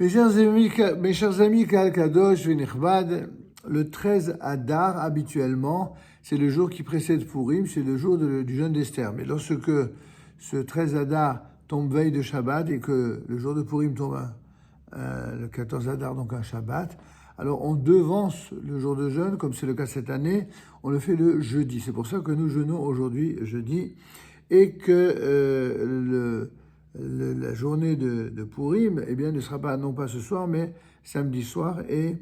Mes chers amis, Kal Kadosh Venichbad, le 13 Adar, habituellement, c'est le jour qui précède Purim, c'est le jour du jeûne d'Esther. Mais lorsque ce 13 Adar tombe veille de Shabbat et que le jour de Purim tombe le 14 Adar, donc un Shabbat, alors on devance le jour de jeûne, comme c'est le cas cette année, on le fait le jeudi. C'est pour ça que nous jeûnons aujourd'hui, jeudi, et que la journée de Purim, eh bien, ne sera pas, non pas ce soir, mais samedi soir et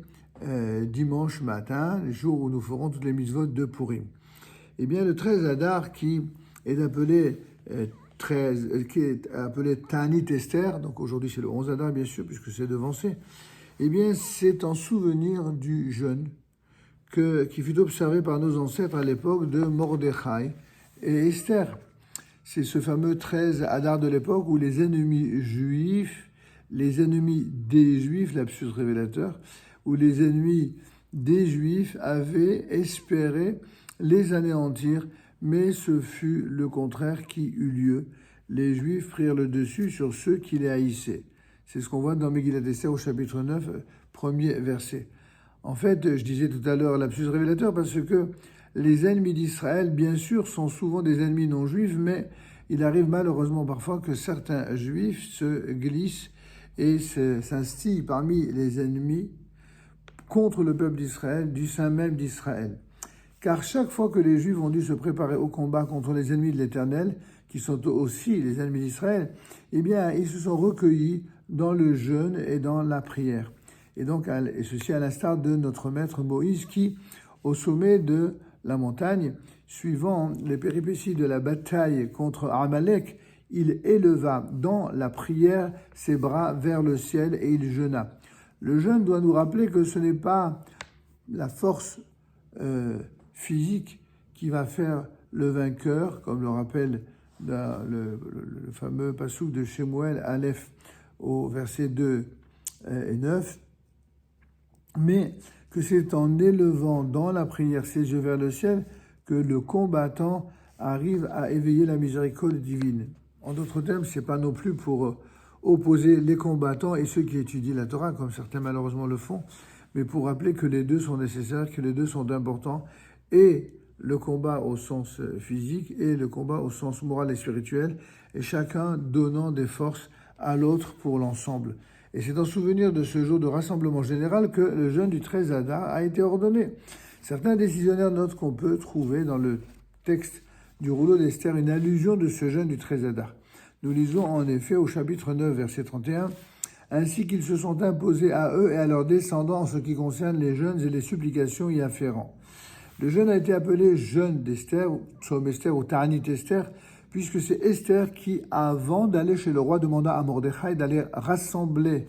dimanche matin, le jour où nous ferons toutes les mitzvot de Purim. Eh bien, le 13 Adar, qui est appelé Ta'anit Esther, donc aujourd'hui c'est le 11 Adar, bien sûr, puisque c'est devancé, eh bien, c'est en souvenir du jeûne qui fut observé par nos ancêtres à l'époque de Mordechai et Esther. C'est ce fameux 13 Adar de l'époque où les ennemis des Juifs, lapsus révélateur, où les ennemis des Juifs avaient espéré les anéantir, mais ce fut le contraire qui eut lieu. Les Juifs prirent le dessus sur ceux qui les haïssaient. C'est ce qu'on voit dans Megillat Esther au chapitre 9, premier verset. En fait, je disais tout à l'heure lapsus révélateur parce que les ennemis d'Israël, bien sûr, sont souvent des ennemis non juifs, mais il arrive malheureusement parfois que certains juifs se glissent et s'instillent parmi les ennemis contre le peuple d'Israël, du sein même d'Israël. Car chaque fois que les Juifs ont dû se préparer au combat contre les ennemis de l'Éternel, qui sont aussi les ennemis d'Israël, eh bien, ils se sont recueillis dans le jeûne et dans la prière. Et donc, et ceci à l'instar de notre maître Moïse qui, au sommet de la montagne, suivant les péripéties de la bataille contre Amalek, il éleva dans la prière ses bras vers le ciel et il jeûna. Le jeûne doit nous rappeler que ce n'est pas la force physique qui va faire le vainqueur, comme le rappelle le fameux passouk de Shemuel, Aleph, au verset 2 et 9, mais que c'est en élevant dans la prière ses yeux vers le ciel que le combattant arrive à éveiller la miséricorde divine. En d'autres termes, c'est pas non plus pour opposer les combattants et ceux qui étudient la Torah, comme certains malheureusement le font, mais pour rappeler que les deux sont nécessaires, que les deux sont importants, et le combat au sens physique et le combat au sens moral et spirituel, et chacun donnant des forces à l'autre pour l'ensemble. Et c'est en souvenir de ce jour de rassemblement général que le jeûne du 13 Adar a été ordonné. Certains décisionnaires notent qu'on peut trouver dans le texte du rouleau d'Esther une allusion de ce jeûne du 13 Adar. Nous lisons en effet au chapitre 9, verset 31, « Ainsi qu'ils se sont imposés à eux et à leurs descendants en ce qui concerne les jeûnes et les supplications y afférents. » Le jeûne a été appelé jeûne d'Esther, Psaume Esther ou Ta'anit Esther, puisque c'est Esther qui, avant d'aller chez le roi, demanda à Mordechai d'aller rassembler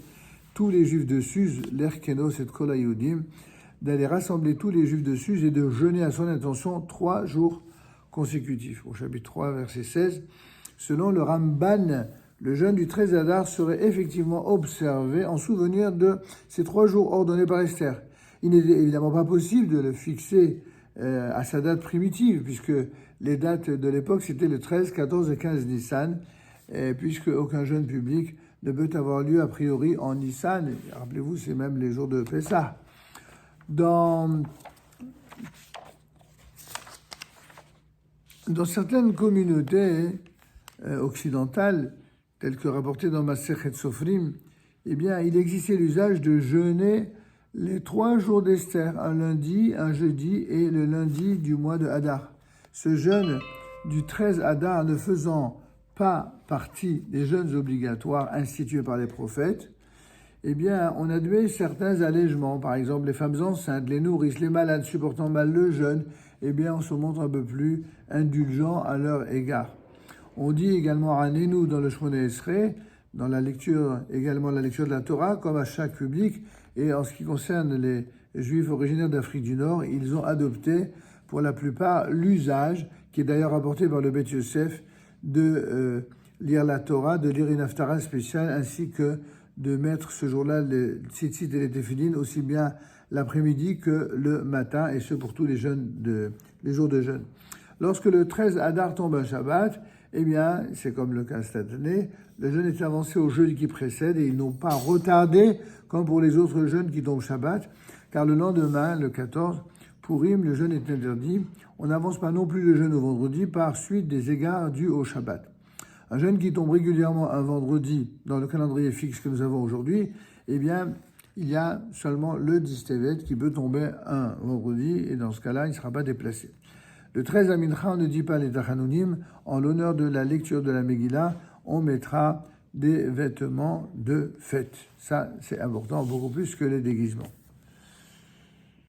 tous les Juifs de Suse, l'Erkenos et Kol HaYudim, d'aller rassembler tous les Juifs de Suse et de jeûner à son intention 3 jours consécutifs. Au chapitre 3, verset 16, selon le Ramban, le jeûne du 13 Adar serait effectivement observé en souvenir de ces 3 jours ordonnés par Esther. Il n'est évidemment pas possible de le fixer à sa date primitive, puisque les dates de l'époque, c'était le 13, 14 et 15 Nissan, puisque aucun jeûne public ne peut avoir lieu a priori en Nissan. Rappelez-vous, c'est même les jours de Pessah. Dans certaines communautés occidentales, telles que rapportées dans Masechet Sofrim, eh bien, il existait l'usage de jeûner les 3 jours d'Esther, un lundi, un jeudi et le lundi du mois de Hadar. Ce jeûne du 13 Hadar ne faisant pas partie des jeûnes obligatoires institués par les prophètes, eh bien, on admet certains allègements. Par exemple, les femmes enceintes, les nourrices, les malades supportant mal le jeûne, eh bien, on se montre un peu plus indulgent à leur égard. On dit également Hanenu dans le Shmoneh Esrei, dans la lecture, également la lecture de la Torah, comme à chaque public. Et en ce qui concerne les Juifs originaires d'Afrique du Nord, ils ont adopté pour la plupart l'usage, qui est d'ailleurs apporté par le Beth Yosef, de lire la Torah, de lire une haftara spéciale, ainsi que de mettre ce jour-là les tzitzit et les téphilines, aussi bien l'après-midi que le matin, et ce pour tous les jours de jeûne. Lorsque le 13 Adar tombe un Shabbat, eh bien, c'est comme le cas cette année, le jeûne est avancé au jeûne qui précède et ils n'ont pas retardé comme pour les autres jeûnes qui tombent Shabbat, car le lendemain, le 14, Pourim, le jeûne est interdit. On n'avance pas non plus le jeûne au vendredi par suite des égards dus au Shabbat. Un jeûne qui tombe régulièrement un vendredi dans le calendrier fixe que nous avons aujourd'hui, eh bien, il y a seulement le 10 Tevet qui peut tomber un vendredi et dans ce cas-là, il ne sera pas déplacé. Le 13 à Mincha, on ne dit pas les Tachanounim. En l'honneur de la lecture de la Megillah, on mettra des vêtements de fête. Ça, c'est important, beaucoup plus que les déguisements.